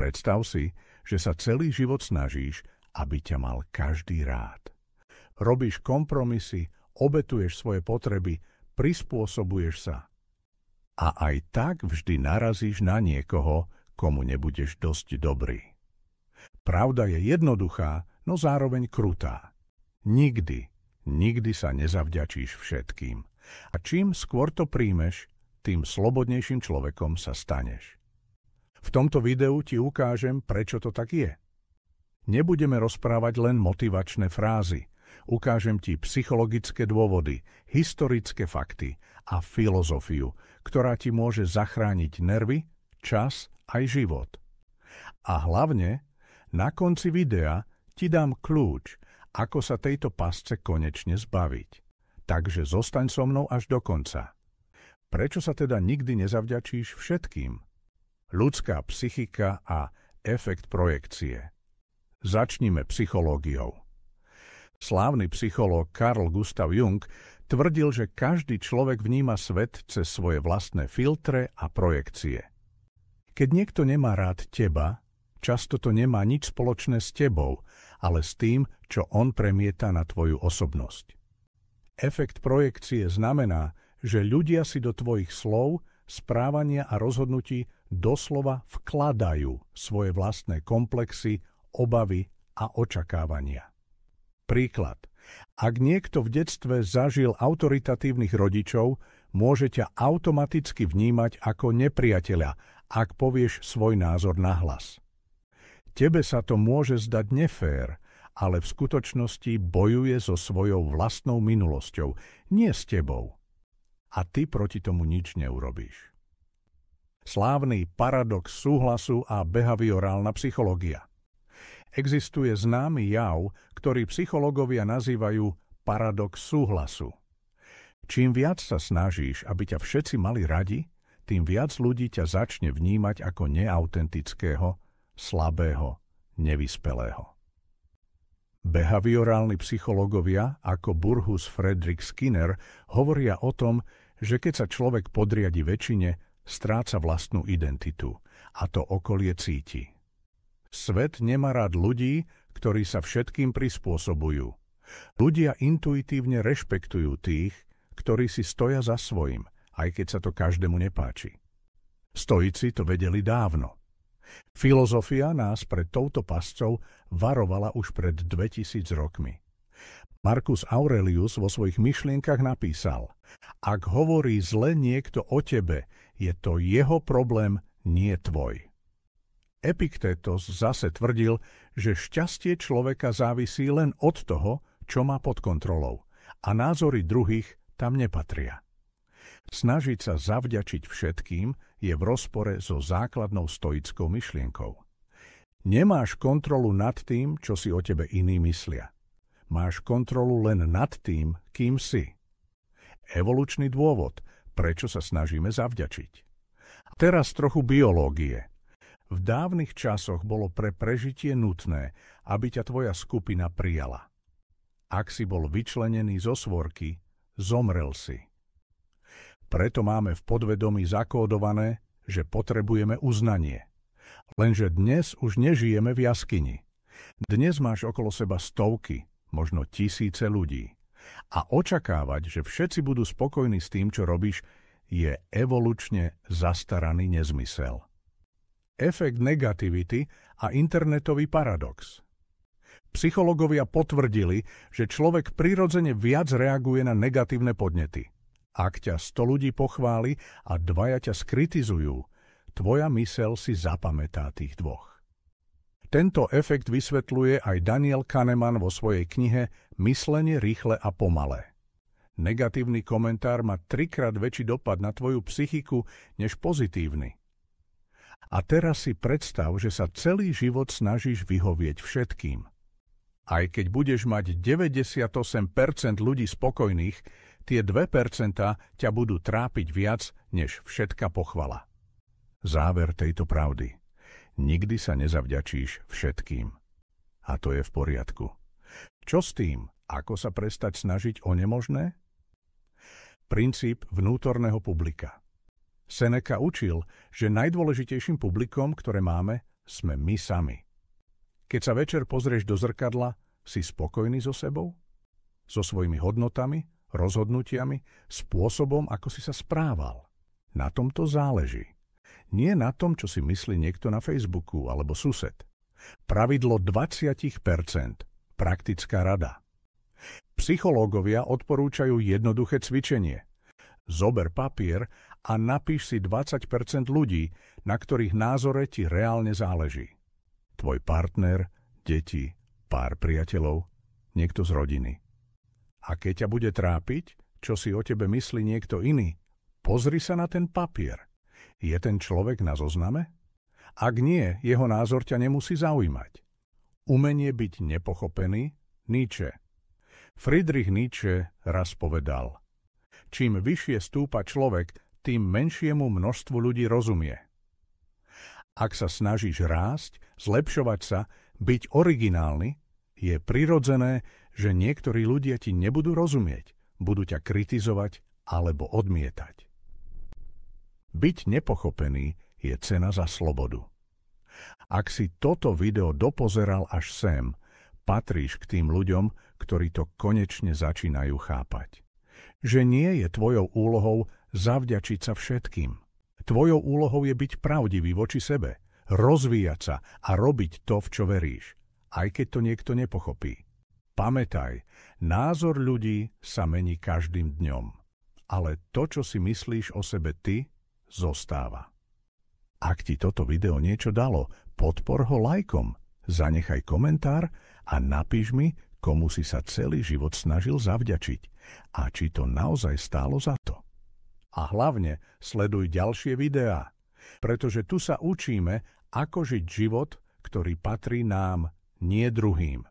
Predstav si, že sa celý život snažíš, aby ťa mal každý rád. Robíš kompromisy, obetuješ svoje potreby, prispôsobuješ sa. A aj tak vždy narazíš na niekoho, komu nebudeš dosť dobrý. Pravda je jednoduchá, no zároveň krutá. Nikdy sa nezavďačíš všetkým. A čím skôr to príjmeš, tým slobodnejším človekom sa staneš. V tomto videu ti ukážem, prečo to tak je. Nebudeme rozprávať len motivačné frázy. Ukážem ti psychologické dôvody, historické fakty a filozofiu, ktorá ti môže zachrániť nervy, čas aj život. A hlavne, na konci videa ti dám kľúč, ako sa tejto pasce konečne zbaviť. Takže zostaň so mnou až do konca. Prečo sa teda nikdy nezavďačíš všetkým? Ľudská psychika a efekt projekcie. Začnime psychológiou. Slávny psychológ Carl Gustav Jung tvrdil, že každý človek vníma svet cez svoje vlastné filtre a projekcie. Keď niekto nemá rád teba, často to nemá nič spoločné s tebou, ale s tým, čo on premieta na tvoju osobnosť. Efekt projekcie znamená, že ľudia si do tvojich slov, správania a rozhodnutí doslova vkladajú svoje vlastné komplexy, obavy a očakávania. Príklad. Ak niekto v detstve zažil autoritatívnych rodičov, môže ťa automaticky vnímať ako nepriateľa, ak povieš svoj názor nahlas. Tebe sa to môže zdať nefér, ale v skutočnosti bojuje so svojou vlastnou minulosťou, nie s tebou. A ty proti tomu nič neurobíš. Slávny paradox súhlasu a behaviorálna psychológia. Existuje známy jav, ktorý psychológovia nazývajú paradox súhlasu. Čím viac sa snažíš, aby ťa všetci mali radi, tým viac ľudí ťa začne vnímať ako neautentického, slabého, nevyspelého. Behaviorálni psychológovia ako Burrhus Frederick Skinner hovoria o tom, že keď sa človek podriadi väčšine, stráca vlastnú identitu a to okolie cíti. Svet nemá rád ľudí, ktorí sa všetkým prispôsobujú. Ľudia intuitívne rešpektujú tých, ktorí si stoja za svojím, aj keď sa to každému nepáči. Stoici to vedeli dávno. Filozofia nás pred touto pascou varovala už pred 2000 rokmi. Marcus Aurelius vo svojich myšlienkach napísal: Ak hovorí zle niekto o tebe, je to jeho problém, nie tvoj. Epiktétos zase tvrdil, že šťastie človeka závisí len od toho, čo má pod kontrolou, a názory druhých tam nepatria. Snažiť sa zavďačiť všetkým je v rozpore so základnou stoickou myšlienkou. Nemáš kontrolu nad tým, čo si o tebe iní myslia. Máš kontrolu len nad tým, kým si. Evolučný dôvod, prečo sa snažíme zavďačiť. Teraz trochu biológie. V dávnych časoch bolo pre prežitie nutné, aby ťa tvoja skupina prijala. Ak si bol vyčlenený zo svorky, zomrel si. Preto máme v podvedomí zakódované, že potrebujeme uznanie. Lenže dnes už nežijeme v jaskyni. Dnes máš okolo seba stovky, možno tisíce ľudí. A očakávať, že všetci budú spokojní s tým, čo robíš, je evolučne zastaraný nezmysel. Efekt negativity a internetový paradox. Psychológovia potvrdili, že človek prirodzene viac reaguje na negatívne podnety. Ak ťa 100 ľudí pochváli a 2 ťa skritizujú, tvoja myseľ si zapamätá tých 2. Tento efekt vysvetľuje aj Daniel Kahneman vo svojej knihe Myslenie rýchle a pomalé. Negatívny komentár má 3-krát väčší dopad na tvoju psychiku než pozitívny. A teraz si predstav, že sa celý život snažíš vyhovieť všetkým. Aj keď budeš mať 98% ľudí spokojných, tie 2% ťa budú trápiť viac než všetka pochvala. Záver tejto pravdy. Nikdy sa nezavďačíš všetkým. A to je v poriadku. Čo s tým? Ako sa prestať snažiť o nemožné? Princíp vnútorného publika. Seneca učil, že najdôležitejším publikom, ktoré máme, sme my sami. Keď sa večer pozrieš do zrkadla, si spokojný so sebou? So svojimi hodnotami, rozhodnutiami, spôsobom, ako si sa správal? Na tom to záleží. Nie na tom, čo si myslí niekto na Facebooku alebo sused. Pravidlo 20%. Praktická rada. Psychológovia odporúčajú jednoduché cvičenie. Zober papier a napíš si 20% ľudí, na ktorých názore ti reálne záleží. Tvoj partner, deti, pár priateľov, niekto z rodiny. A keď ťa bude trápiť, čo si o tebe myslí niekto iný, pozri sa na ten papier. Je ten človek na zozname? Ak nie, jeho názor ťa nemusí zaujímať. Umenie byť nepochopený? Nietzsche. Friedrich Nietzsche raz povedal: čím vyššie stúpa človek, tým menšiemu množstvu ľudí rozumie. Ak sa snažíš rásť, zlepšovať sa, byť originálny, je prirodzené, že niektorí ľudia ti nebudú rozumieť, budú ťa kritizovať alebo odmietať. Byť nepochopený je cena za slobodu. Ak si toto video dopozeral až sem, patríš k tým ľuďom, ktorí to konečne začínajú chápať. Že nie je tvojou úlohou zavďačiť sa všetkým. Tvojou úlohou je byť pravdivý voči sebe, rozvíjať sa a robiť to, v čo veríš, aj keď to niekto nepochopí. Pamätaj, názor ľudí sa mení každým dňom, ale to, čo si myslíš o sebe ty, zostáva. Ak ti toto video niečo dalo, podpor ho lajkom, zanechaj komentár a napíš mi, komu si sa celý život snažil zavďačiť a či to naozaj stálo za to. A hlavne sleduj ďalšie videá, pretože tu sa učíme, ako žiť život, ktorý patrí nám, nie druhým.